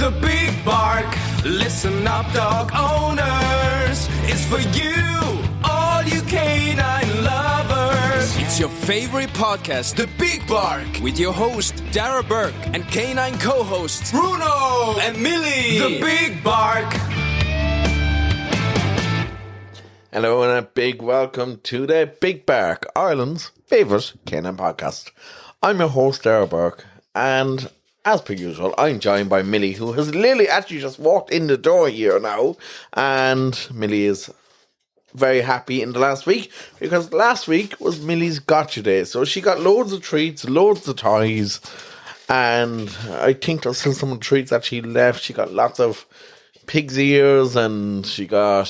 The big bark. Listen up, dog owners. It's for you, all you canine lovers. It's your favorite podcast, The Big Bark, with your host, Darragh and canine co-hosts, Bruno and Milly. The Big Bark. Hello and a big welcome to the Big Bark, Ireland's favourite canine podcast. I'm your host, Darragh, and as per usual, I'm joined by Milly, who has literally actually just walked in the door here now, and Milly is very happy in the last week, because last week was Milly's gotcha day, so she got loads of treats, loads of toys, and I think there's still some of the treats that she left. She got lots of pig's ears, and she got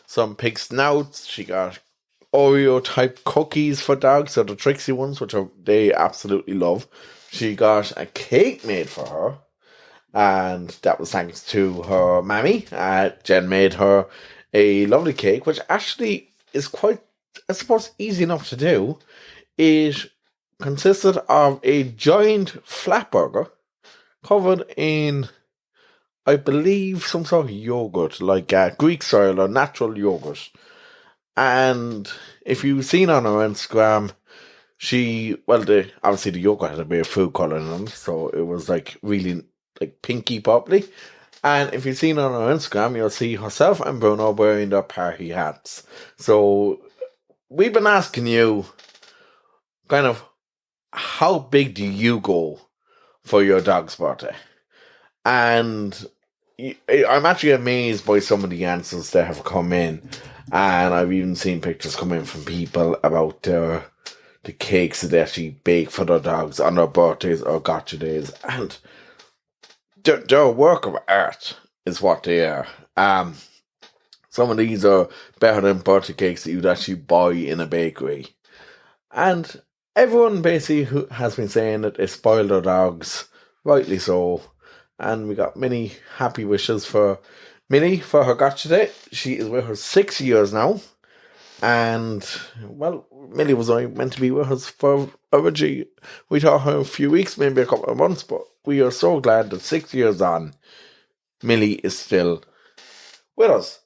some pig snouts, she got Oreo type cookies for dogs, so the Trixie ones, which they absolutely love. She got a cake made for her, and that was thanks to her mammy. Jen made her a lovely cake, which actually is quite, I suppose, easy enough to do. It consisted of a giant flat burger covered in, I believe, some sort of yogurt, like Greek style or natural yogurt. And if you've seen on her Instagram, obviously the yogurt had a bit of food colouring in it, so it was like really like pinky popply. And if you've seen on her Instagram, you'll see herself and Bruno wearing their party hats. So we've been asking you, kind of, how big do you go for your dog's birthday? And I'm actually amazed by some of the answers that have come in. And I've even seen pictures come in from people about the cakes that they actually bake for their dogs on their birthdays or gotcha days. And they're a work of art, is what they are. Some of these are better than birthday cakes that you'd actually buy in a bakery. And everyone basically who has been saying that they spoil their dogs, rightly so. And we got many happy wishes for Milly for her gotcha day. She is with her 6 years now. And, well, Milly was only meant to be with us for originally, we thought her a few weeks, maybe a couple of months, but we are so glad that 6 years on, Milly is still with us.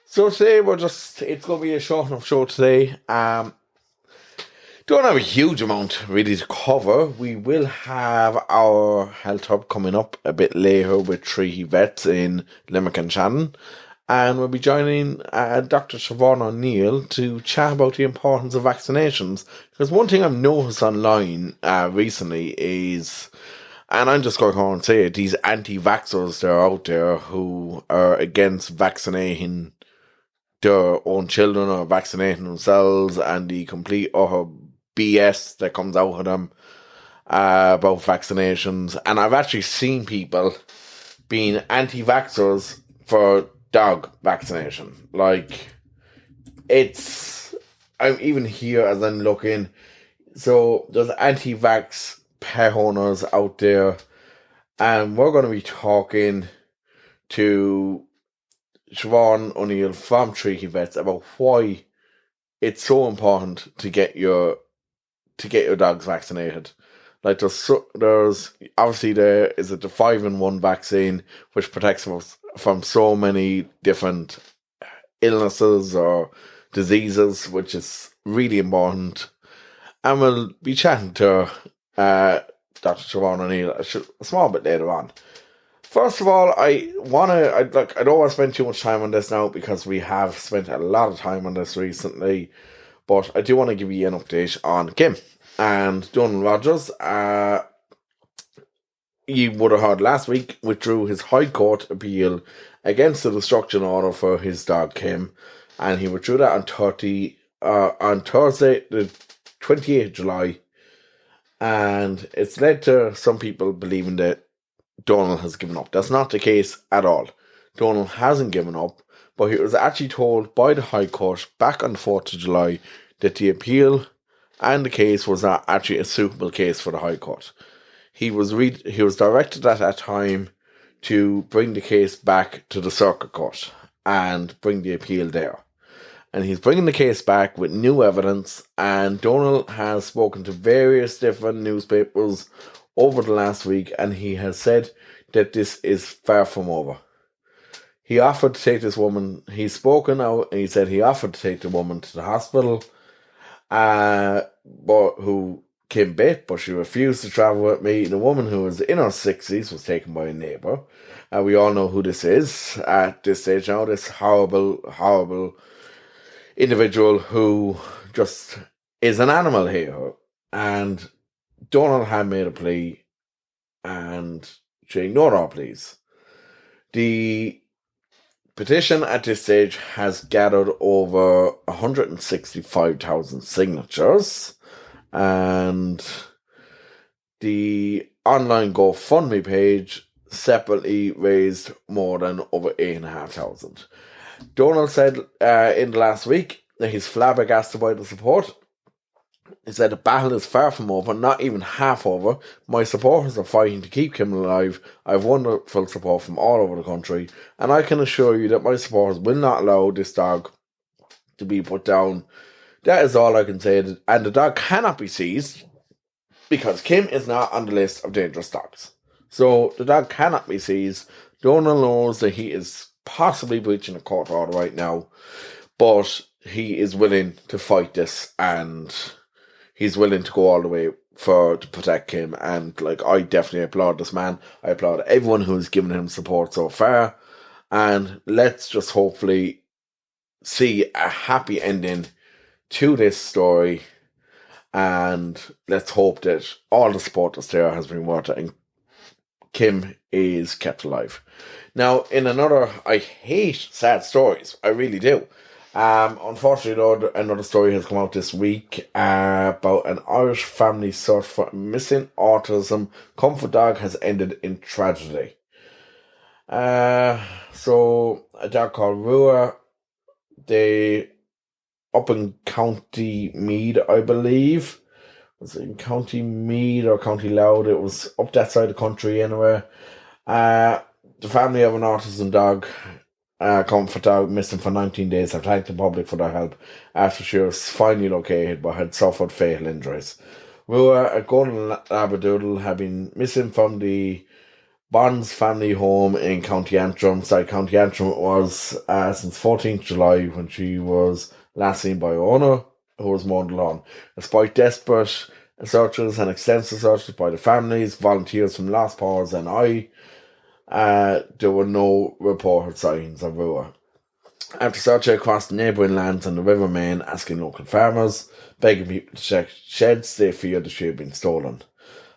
So today it's going to be a short enough show today. Don't have a huge amount really to cover. We will have our health hub coming up a bit later with three vets in Limerick and Shannon. And we'll be joining Dr. Siobhan O'Neill to chat about the importance of vaccinations. Because one thing I've noticed online recently is, and I'm just going to go and say it, these anti-vaxxers that are out there who are against vaccinating their own children or vaccinating themselves, and the complete utter BS that comes out of them about vaccinations. And I've actually seen people being anti-vaxxers for dog vaccination. Like, I'm even here as I'm looking. So there's anti-vax pet owners out there, and we're going to be talking to Siobhan O'Neill from Treaty Vets about why it's so important to get your dogs vaccinated. Like there's obviously there is the 5-in-1 vaccine, which protects us from so many different illnesses or diseases, which is really important. And we'll be chatting to Dr. Siobhan O'Neill a small bit later on. First of all, I don't want to spend too much time on this now, because we have spent a lot of time on this recently, but I do want to give you an update on Kim and Dona Rogers. You would have heard last week withdrew his High Court appeal against the destruction order for his dog Kim, and he withdrew that on Thursday, the 28th of July, and it's led to some people believing that Donald has given up. That's not the case at all. Donald hasn't given up, but he was actually told by the High Court back on the 4th of July that the appeal and the case was not actually a suitable case for the High Court. He was directed at that time to bring the case back to the Circuit Court and bring the appeal there. And he's bringing the case back with new evidence, and Donald has spoken to various different newspapers over the last week, and he has said that this is far from over. He offered to take this woman, he's spoken out, and he said he offered to take the woman to the hospital, but who came bit, but she refused to travel with me. The woman, who was in her 60s, was taken by a neighbour. We all know who this is at this stage now, this horrible, horrible individual who just is an animal here. And Donald had made a plea, and she ignored our pleas. The petition at this stage has gathered over 165,000 signatures, and the online GoFundMe page separately raised more than over 8,500. Donald said in the last week that he's flabbergasted by the support. He said the battle is far from over, not even half over. My supporters are fighting to keep Kim alive. I have wonderful support from all over the country, and I can assure you that my supporters will not allow this dog to be put down. That is all I can say. And the dog cannot be seized because Kim is not on the list of dangerous dogs. So the dog cannot be seized. Donald knows that he is possibly breaching a court order right now, but he is willing to fight this, and he's willing to go all the way to protect Kim. And I definitely applaud this man. I applaud everyone who's given him support so far. And let's just hopefully see a happy ending to this story. And let's hope that all the support that's there has been worth it, and Kim is kept alive. Now, in another, I hate sad stories. I really do. Unfortunately, though, another story has come out this week about an Irish family search for a missing autism comfort dog has ended in tragedy. So a dog called Rua, they up in County Meath, I believe. Was it in County Meath or County Louth? It was up that side of the country anyway. The family of an autism dog, comfort dog, missing for 19 days, have thanked the public for their help after she was finally located but had suffered fatal injuries. Rua, a golden labradoodle, had been missing from the Bonds family home in County Antrim. County Antrim it was since 14th July, when she was last seen by her owner, who was mourned alone. Despite desperate searches and extensive searches by the families, volunteers from Lost Paws and there were no reported signs of Rua. After searching across the neighbouring lands and the River Main, asking local farmers, begging people to check sheds, they feared that she had been stolen.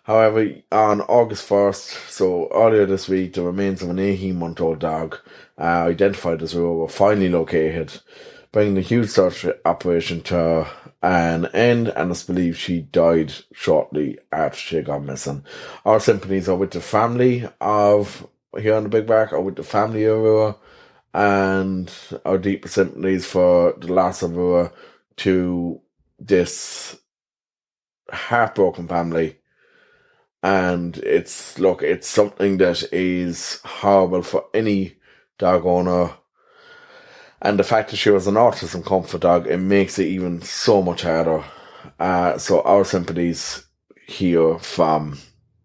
However, on August 1st, so earlier this week, the remains of an 18-month-old dog, identified as Rua, were finally located, bringing the huge search operation to an end, and it's believed she died shortly after she got missing. Our sympathies are with the family of, here on the Big Bark, are with the family of Rua, and our deep sympathies for the loss of Rua to this heartbroken family. And it's something that is horrible for any dog owner. And the fact that she was an autism comfort dog, it makes it even so much harder. So our sympathies here from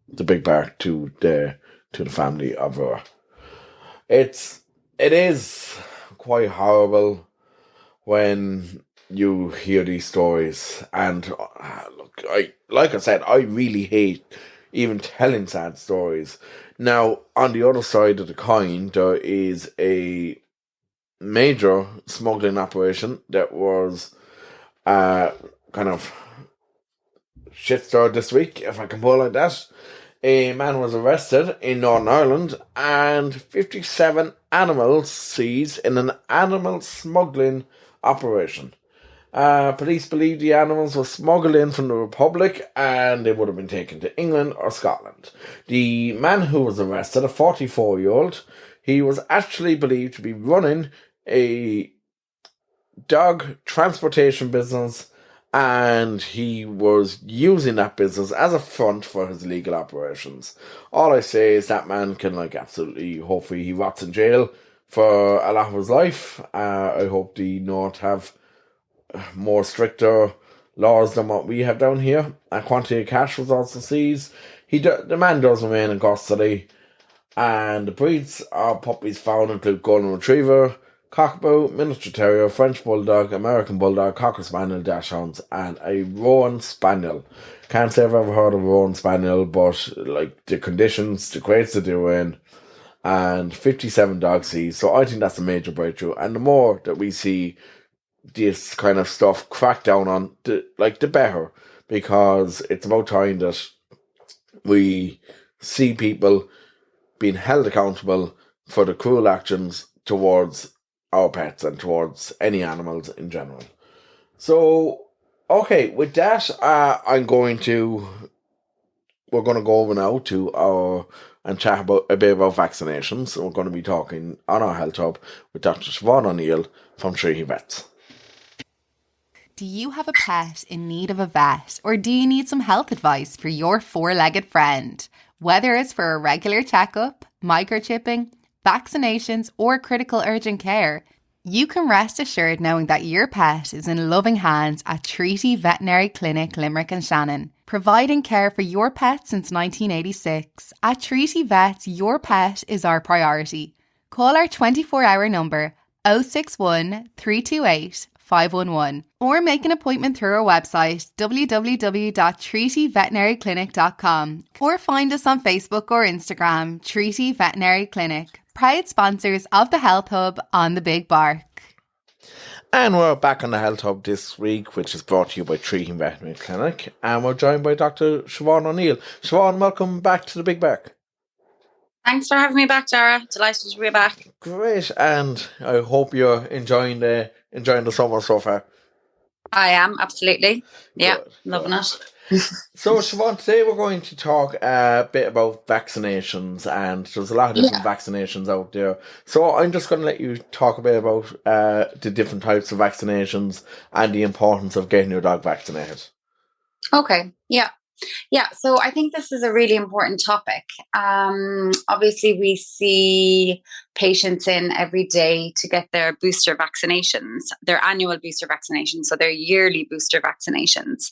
the Big Bark to the family of her. It is quite horrible when you hear these stories. And like I said, I really hate even telling sad stories. Now, on the other side of the coin, there is a major smuggling operation that was kind of shitstorm this week, if I can put it like that. A man was arrested in Northern Ireland and 57 animals seized in an animal smuggling operation. Police believe the animals were smuggled in from the Republic and they would have been taken to England or Scotland. The man who was arrested, a 44-year-old, he was actually believed to be running a dog transportation business, and he was using that business as a front for his illegal operations. All I say is that man can absolutely, hopefully he rots in jail for a lot of his life. I hope the North have more stricter laws than what we have down here. A quantity of cash was also seized. The man does remain in custody, and the breeds of puppies found include Golden Retriever, Cockapoo, Miniature Terrier, French Bulldog, American Bulldog, Cocker Spaniel, Dachshunds, and a Rowan Spaniel. Can't say I've ever heard of a Rowan Spaniel, but like the conditions, the crates that they were in, and 57 dog seized. So I think that's a major breakthrough. And the more that we see this kind of stuff cracked down on, the better, because it's about time that we see people being held accountable for the cruel actions towards our pets and towards any animals in general. So, okay, with that, we're going to go over now to and chat about a bit about vaccinations. We're going to be talking on our Health Hub with Dr. Siobhan O'Neill from Trusty Vets. Do you have a pet in need of a vet, or do you need some health advice for your four-legged friend? Whether it's for a regular checkup, microchipping, vaccinations, or critical urgent care, you can rest assured knowing that your pet is in loving hands at Trusty Veterinary Clinic, Limerick and Shannon. Providing care for your pet since 1986, at Trusty Vets, your pet is our priority. Call our 24-hour number 061 328 511 or make an appointment through our website www.treatyveterinaryclinic.com or find us on Facebook or Instagram, Trusty Veterinary Clinic, proud sponsors of the Health Hub on the Big Bark. And we're back on the Health Hub this week, which is brought to you by Trusty Veterinary Clinic, and we're joined by Dr. Siobhan O'Neill. Siobhan, welcome back to the Big Bark. Thanks for having me back, Darragh. Delighted to be back. Great, and I hope you're enjoying the summer so far. I am, absolutely. Yeah, Good. loving it. So, Siobhan, today we're going to talk a bit about vaccinations, and there's a lot of different vaccinations out there. So I'm just going to let you talk a bit about the different types of vaccinations and the importance of getting your dog vaccinated. Okay, yeah. Yeah, so I think this is a really important topic. Obviously, we see patients in every day to get their booster vaccinations, their annual booster vaccinations, so their yearly booster vaccinations.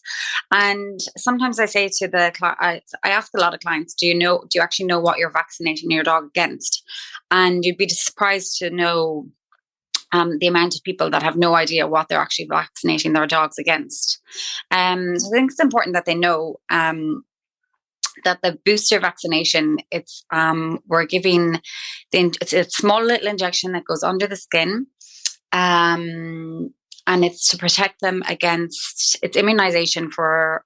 And sometimes I say to I ask a lot of clients, do you actually know what you're vaccinating your dog against? And you'd be surprised to know the amount of people that have no idea what they're actually vaccinating their dogs against. So I think it's important that they know that the booster vaccination, it's it's a small little injection that goes under the skin, and it's to protect them against, it's immunization for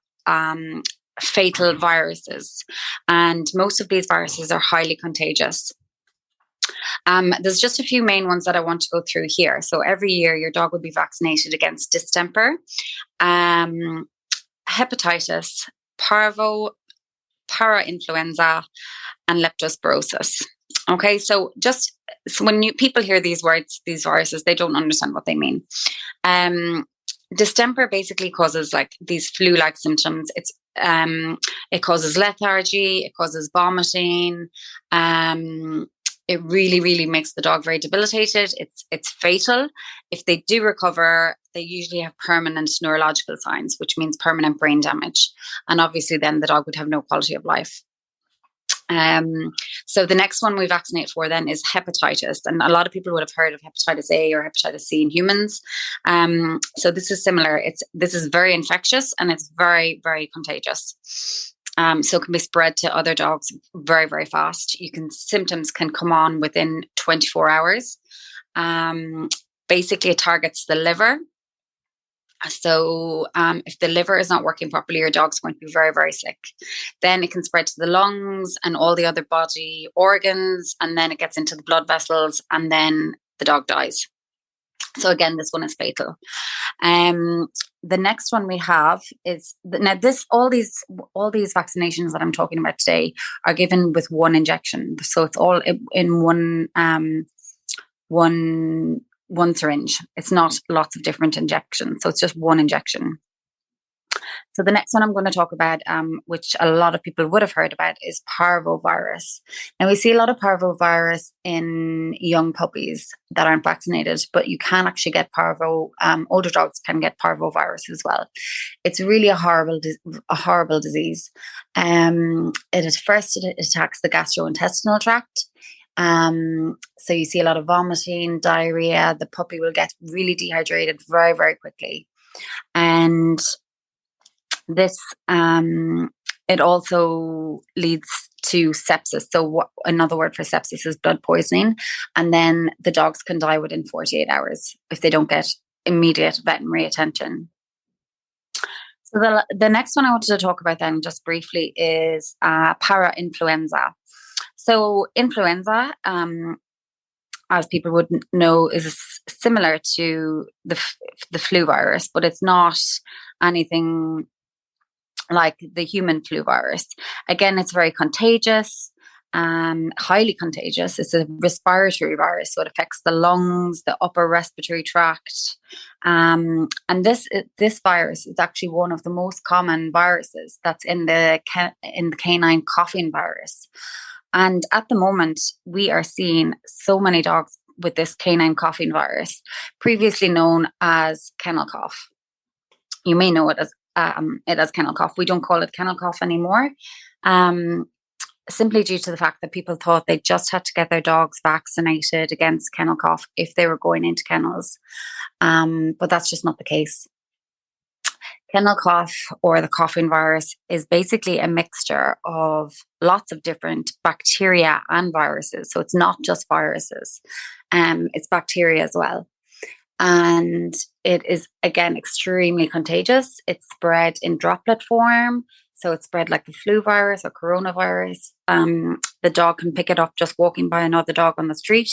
fatal viruses, and most of these viruses are highly contagious. There's just a few main ones that I want to go through here. So every year your dog would be vaccinated against distemper, hepatitis, parvo, parainfluenza, and leptospirosis. Okay, so when people hear these words, these viruses, they don't understand what they mean. Distemper basically causes like these flu-like symptoms. It causes lethargy, it causes vomiting. It really, really makes the dog very debilitated. It's fatal. If they do recover, they usually have permanent neurological signs, which means permanent brain damage. And obviously then the dog would have no quality of life. So the next one we vaccinate for then is hepatitis. And a lot of people would have heard of hepatitis A or hepatitis C in humans. So this is similar. This is very infectious and it's very, very contagious. So it can be spread to other dogs very, very fast. Symptoms can come on within 24 hours. Basically, it targets the liver. So if the liver is not working properly, your dog's going to be very, very sick. Then it can spread to the lungs and all the other body organs, and then it gets into the blood vessels, and then the dog dies. So again, this one is fatal. The next one we have is all these vaccinations that I'm talking about today are given with one injection. So it's all in one syringe. It's not lots of different injections. So it's just one injection. So the next one I'm going to talk about, which a lot of people would have heard about, is parvovirus. Now we see a lot of parvovirus in young puppies that aren't vaccinated, but you can actually get parvo. Older dogs can get parvovirus as well. It's really a horrible disease. It attacks the gastrointestinal tract. So you see a lot of vomiting, diarrhea. The puppy will get really dehydrated very, very quickly, and this it also leads to sepsis. So another word for sepsis is blood poisoning, and then the dogs can die within 48 hours if they don't get immediate veterinary attention. So the next one I wanted to talk about then just briefly is para-influenza. So influenza, as people would know, is similar to the flu virus, but it's not anything like the human flu virus. Again, it's very contagious, highly contagious. It's a respiratory virus, so it affects the lungs, the upper respiratory tract. And this virus is actually one of the most common viruses that's in the canine coughing virus. And at the moment, we are seeing so many dogs with this canine coughing virus, previously known as kennel cough. You may know it as kennel cough. We don't call it kennel cough anymore, simply due to the fact that people thought they just had to get their dogs vaccinated against kennel cough if they were going into kennels. But that's just not the case. Kennel cough, or the coughing virus, is basically a mixture of lots of different bacteria and viruses. So it's not just viruses, it's bacteria as well. And it is, again, extremely contagious. It's spread in droplet form. So it's spread like the flu virus or coronavirus. The dog can pick it up just walking by another dog on the street.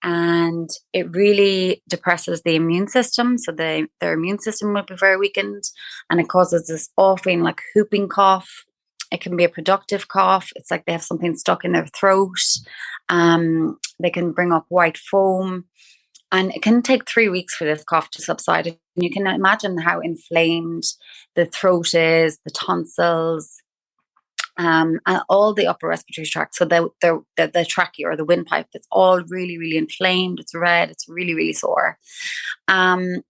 And it really depresses the immune system. So their immune system will be very weakened, and it causes this often like whooping cough. It can be a productive cough. It's like they have something stuck in their throat. They can bring up white foam, and it can take 3 weeks for this cough to subside. And you can imagine how inflamed the throat is, the tonsils, and all the upper respiratory tract. So the trachea or the windpipe, it's all really, really inflamed. It's red. It's really, really sore. And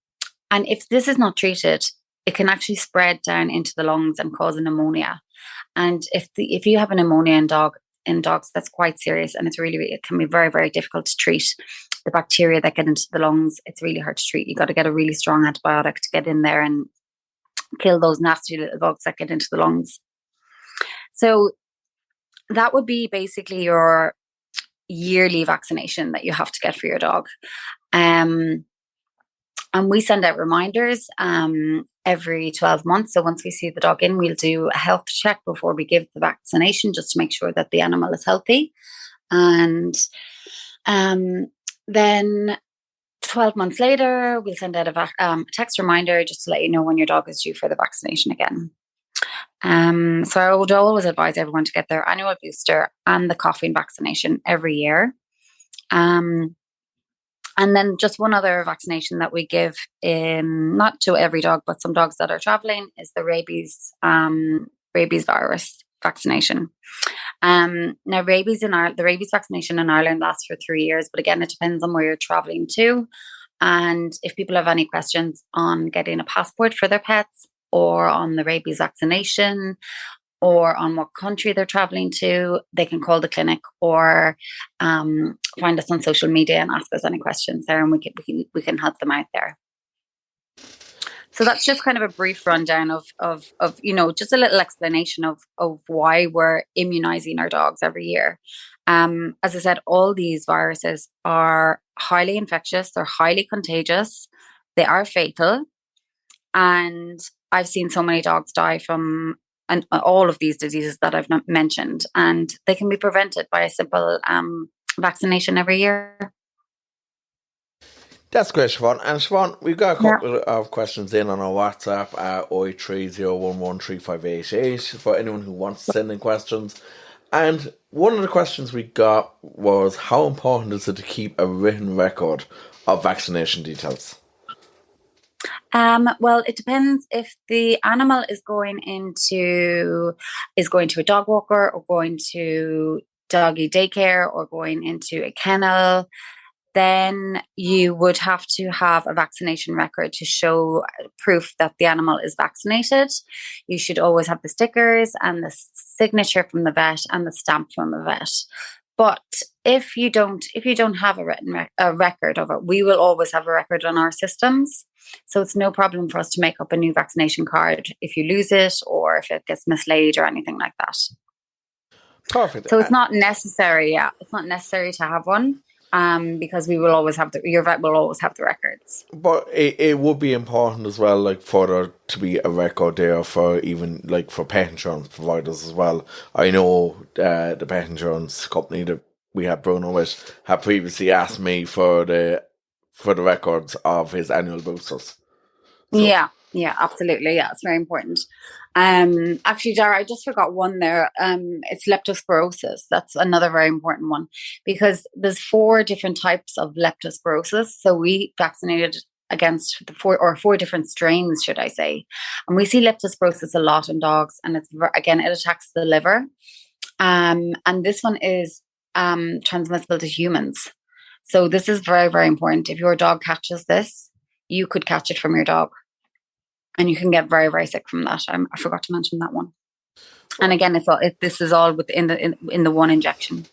if this is not treated, it can actually spread down into the lungs and cause a pneumonia. And if you have a pneumonia in dogs, that's quite serious, and it can be very, very difficult to treat. The bacteria that get into the lungs, it's really hard to treat. You got to get a really strong antibiotic to get in there and kill those nasty little bugs that get into the lungs. So that would be basically your yearly vaccination that you have to get for your dog. And we send out reminders every 12 months. So once we see the dog in, we'll do a health check before we give the vaccination, just to make sure that the animal is healthy. And then 12 months later, we'll send out a text reminder just to let you know when your dog is due for the vaccination again. So I would always advise everyone to get their annual booster and the coughing vaccination every year. And then just one other vaccination that we give, not to every dog, but some dogs that are traveling, is the rabies virus vaccination. Now, the rabies vaccination in Ireland lasts for 3 years, but again, it depends on where you're traveling to. And if people have any questions on getting a passport for their pets, or on the rabies vaccination, or on what country they're traveling to, they can call the clinic or find us on social media and ask us any questions there, and we can help them out there. So that's just kind of a brief rundown of just a little explanation of why we're immunizing our dogs every year. As I said, all these viruses are highly infectious, they're highly contagious, they are fatal, and I've seen so many dogs die from all of these diseases that I've not mentioned, and they can be prevented by a simple vaccination every year. That's great, Siobhan. And Siobhan, we've got a couple of questions in on our WhatsApp at 030113588 for anyone who wants to send in questions. And one of the questions we got was, how important is it to keep a written record of vaccination details? Well, it depends if the animal is going to a dog walker or going to doggy daycare or going into a kennel. Then you would have to have a vaccination record to show proof that the animal is vaccinated. You should always have the stickers and the signature from the vet and the stamp from the vet. But if you don't have a written record of it, we will always have a record on our systems. So it's no problem for us to make up a new vaccination card if you lose it or if it gets mislaid or anything like that. Perfect. So it's not necessary. Yeah, it's not necessary to have one. Because we will always have your vet will always have the records. But it would be important as well, like for there to be a record there for even like for pet insurance providers as well. I know the pet insurance company that we had Bruno with had previously asked me for the records of his annual boosters. So. Yeah, absolutely. Yeah, it's very important. Actually, Darragh, I just forgot one there. It's leptospirosis. That's another very important one because there's 4 different types of leptospirosis. So we vaccinated against four different strains, should I say. And we see leptospirosis a lot in dogs, and it attacks the liver. And this one is transmissible to humans. So this is very, very important. If your dog catches this, you could catch it from your dog. And you can get very, very sick from that. I forgot to mention that one. And again, this is all within the one injection.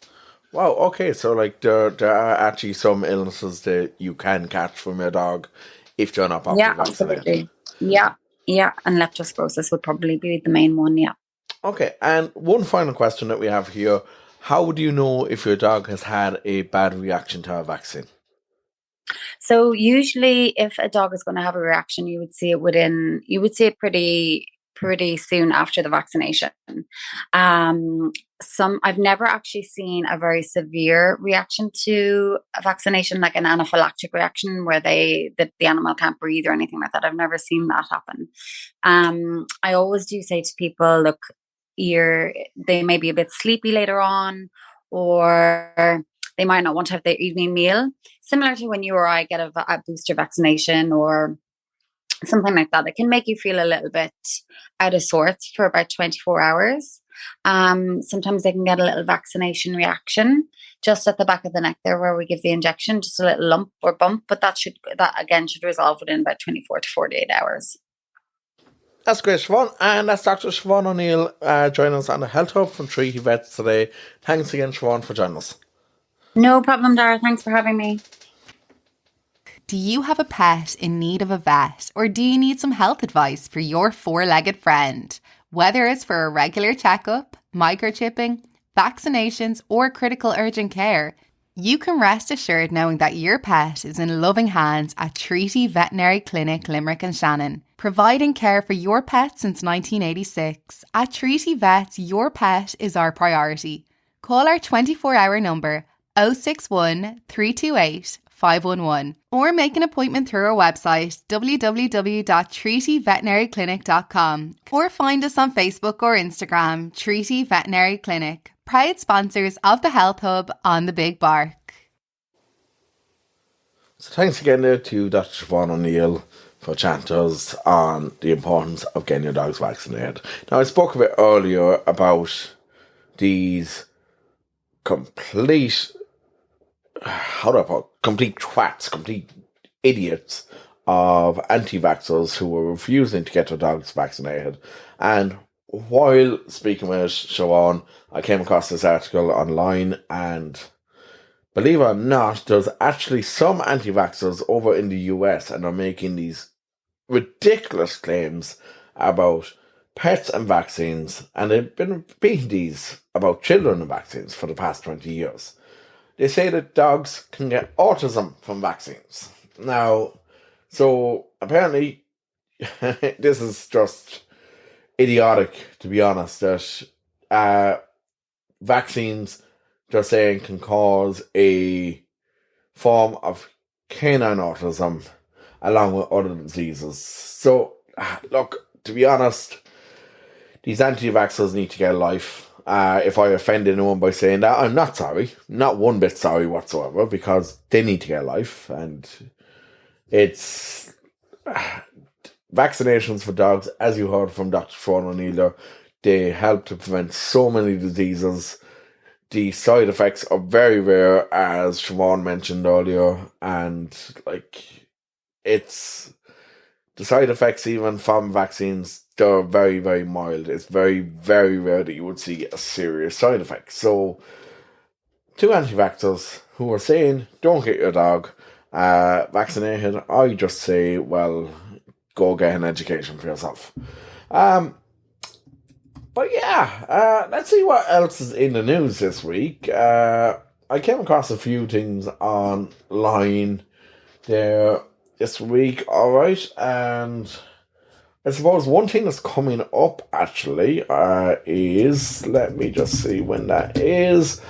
Wow. Okay. So like there are actually some illnesses that you can catch from your dog if they're not properly vaccinated. Absolutely. Yeah. And leptospirosis would probably be the main one. Yeah. Okay. And one final question that we have here: how do you know if your dog has had a bad reaction to a vaccine? So usually if a dog is going to have a reaction, you would see it pretty soon after the vaccination. I've never actually seen a very severe reaction to a vaccination, like an anaphylactic reaction where the animal can't breathe or anything like that. I've never seen that happen. I always do say to people, look, they may be a bit sleepy later on, or they might not want to have their evening meal, similar to when you or I get a booster vaccination or something like that. It can make you feel a little bit out of sorts for about 24 hours. Sometimes they can get a little vaccination reaction just at the back of the neck there where we give the injection, just a little lump or bump, but that again should resolve within about 24 to 48 hours. That's great, Siobhan. And that's Dr. Siobhan O'Neill joining us on the Health Hub from Treaty Vets today. Thanks again, Siobhan, for joining us. No problem, Darragh. Thanks for having me. Do you have a pet in need of a vet, or do you need some health advice for your 4-legged friend? Whether it's for a regular checkup, microchipping, vaccinations, or critical urgent care, you can rest assured knowing that your pet is in loving hands at Treaty Veterinary Clinic, Limerick and Shannon. Providing care for your pet since 1986, at Treaty Vets, your pet is our priority. Call our 24-hour number 061 328 511 or make an appointment through our website www.treatyveterinaryclinic.com or find us on Facebook or Instagram, Treaty Veterinary Clinic, proud sponsors of the Health Hub on the Big Bark. So thanks again there to Dr. Siobhan O'Neill for chatting to us on the importance of getting your dogs vaccinated. Now, I spoke a bit earlier about these complete twats, complete idiots of anti-vaxxers who were refusing to get their dogs vaccinated. And while speaking with Siobhan, I came across this article online, and believe it or not, there's actually some anti-vaxxers over in the US, and they're making these ridiculous claims about pets and vaccines, and they've been repeating these about children and vaccines for the past 20 years. They say that dogs can get autism from vaccines. Now, so apparently, this is just idiotic, to be honest, that vaccines, they're saying, can cause a form of canine autism along with other diseases. So, look, to be honest, these anti-vaxxers need to get a life. If I offend anyone by saying that, I'm not sorry. Not one bit sorry whatsoever, because they need to get a life. And it's vaccinations for dogs, as you heard from Dr. Bruno Milly, they help to prevent so many diseases. The side effects are very rare, as Siobhan mentioned earlier, and it's the side effects even from vaccines, they're very, very mild. It's very, very rare that you would see a serious side effect. So, to anti-vaxxers who are saying, don't get your dog vaccinated, I just say, well, go get an education for yourself. But yeah, let's see what else is in the news this week. I came across a few things online there this week, alright, and I suppose one thing that's coming up actually is, let me just see when that is.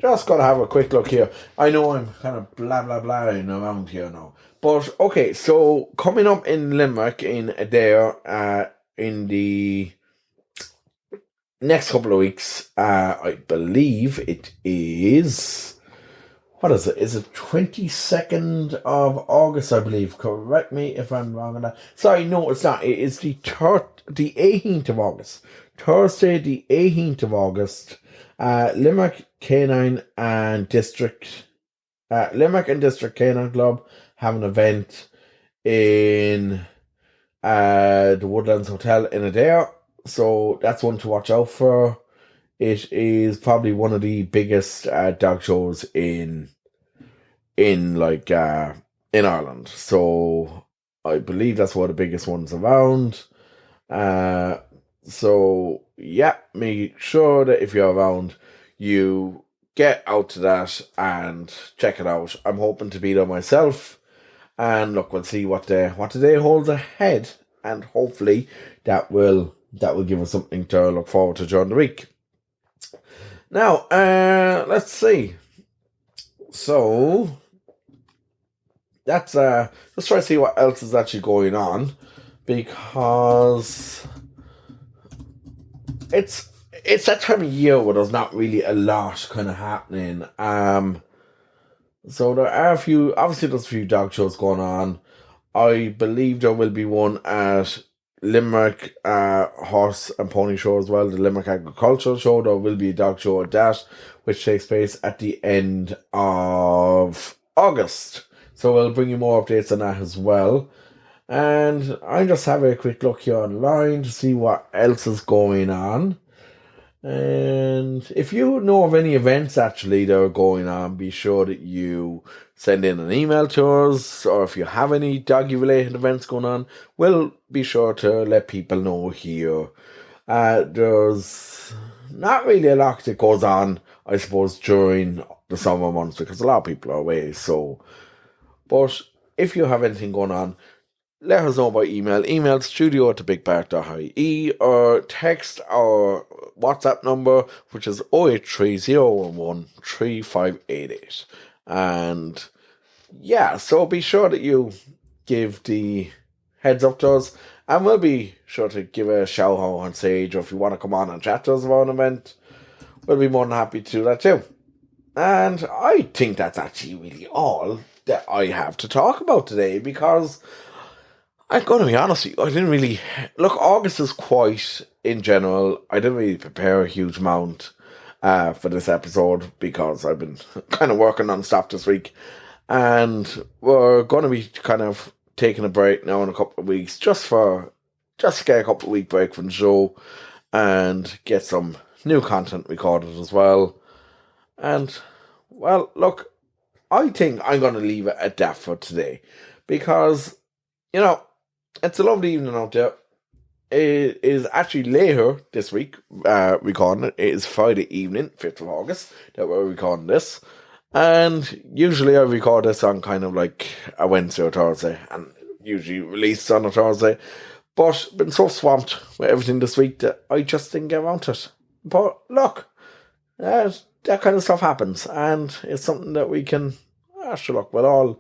Just gotta have a quick look here. I know I'm kind of blah blah blahing around here now. But okay, so coming up in Limerick in in the next couple of weeks, I believe it is, what is it? Is it 22nd of August, I believe? Correct me if I'm wrong on that. Sorry, no, it's not. It is the 18th of August. Thursday, the 18th of August. Limerick Canine and District Canine Club have an event in the Woodlands Hotel in Adare. So that's one to watch out for. It is probably one of the biggest dog shows in Ireland. So I believe that's one of the biggest ones around. So yeah, make sure that if you're around, you get out to that and check it out. I'm hoping to be there myself. And look, we'll see what the day holds ahead. And hopefully that will give us something to look forward to during the week. Now, let's see. So, that's, let's try to see what else is actually going on, because it's that time of year where there's not really a lot kind of happening. So there are there's a few dog shows going on. I believe there will be one at Limerick Horse and Pony Show as well, the Limerick Agricultural Show. There will be a dog show at that, which takes place at the end of August. So we'll bring you more updates on that as well. And I'm just having a quick look here online to see what else is going on. And if you know of any events actually that are going on, be sure that you send in an email to us, or if you have any doggy related events going on, we'll be sure to let people know here. There's not really a lot that goes on, I suppose, during the summer months, because a lot of people are away. So, but if you have anything going on, let us know by email. Email studio@thebigbark.ie, or text our WhatsApp number, which is 083-011-3588. And yeah, so be sure that you give the heads up to us, and we'll be sure to give a shout out on stage, or if you want to come on and chat to us about an event, we'll be more than happy to do that too. And I think that's actually really all that I have to talk about today, because I'm going to be honest with you, I didn't really... Look, August is quite, in general, I didn't really prepare a huge amount for this episode, because I've been kind of working on stuff this week. And we're going to be kind of taking a break now in a couple of weeks, just to get a couple of week break from the show and get some new content recorded as well. And, well, look, I think I'm going to leave it at that for today, because, you know, it's a lovely evening out there. It is actually later this week, recording it. It is Friday evening, 5th of August, that we're recording this. And usually I record this on kind of like a Wednesday or Thursday, and usually release on a Thursday. But been so swamped with everything this week that I just didn't get around to it. But look, that kind of stuff happens, and it's something that we can, look, we'll all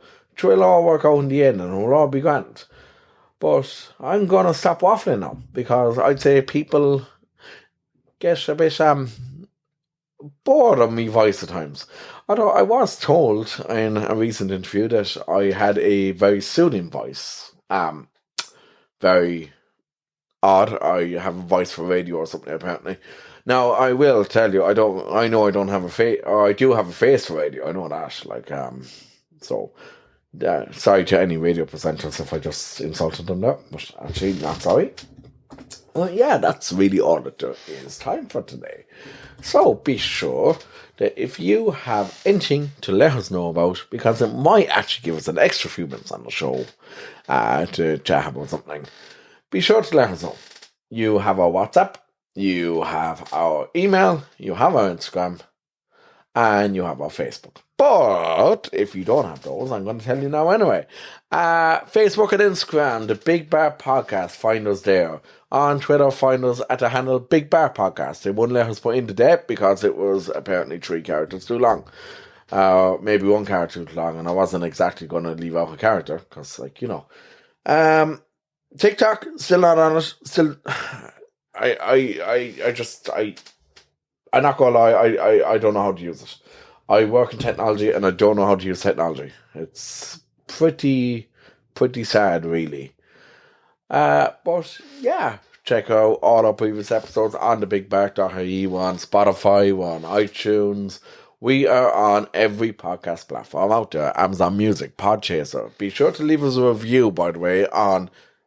work out in the end, and we'll all be grand. But I'm going to stop waffling now, because I'd say people get a bit bored of me voice at times. Although I was told in a recent interview that I had a very soothing voice. Very odd. I have a voice for radio or something apparently. Now I will tell you, I know I don't have a face, or I do have a face for radio. I know that. Like so. Sorry to any radio presenters if I just insulted them there, but actually not sorry. Yeah, that's really all that there is time for today. So be sure that if you have anything to let us know about, because it might actually give us an extra few minutes on the show to chat about something, be sure to let us know. You have our WhatsApp, you have our email, you have our Instagram, and you have our Facebook. But if you don't have those, I'm going to tell you now anyway. Facebook and Instagram, the Big Bar Podcast, find us there. On Twitter, find us at the handle Big Bar Podcast. They wouldn't let us put into depth because it was apparently 3 characters too long. Maybe 1 character too long, and I wasn't exactly going to leave out a character, because, like, you know. TikTok, still not on it. Still, I'm not going to lie, I don't know how to use it. I work in technology and I don't know how to use technology. It's pretty sad, really. But yeah, check out all our previous episodes on the BigBark.ie. We're on Spotify, we're on iTunes. We are on every podcast platform out there. Amazon Music, Podchaser. Be sure to leave us a review, by the way,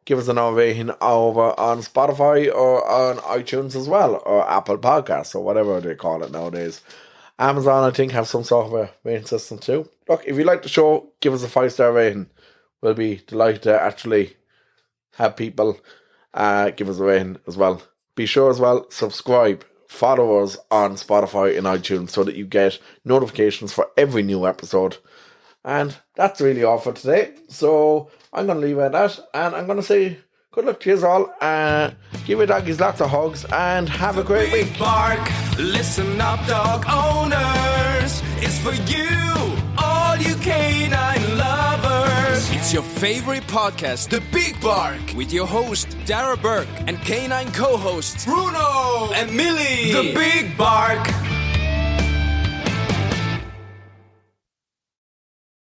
give us an rating over on Spotify or on iTunes as well, or Apple Podcasts, or whatever they call it nowadays. Amazon, I think, have some sort of a rating system too. Look, if you like the show, give us a 5-star rating. We'll be delighted to actually have people give us a rating as well. Be sure as well, subscribe, follow us on Spotify and iTunes so that you get notifications for every new episode. And that's really all for today. So I'm going to leave it at that, and I'm going to say good luck to you all. Give your doggies lots of hugs, and have a great week. Bark, listen up, dog owners. It's for you, all you canine lovers. It's your favorite podcast, The Big Bark, with your host, Darragh Burke, and canine co-hosts, Bruno and Milly. The Big Bark.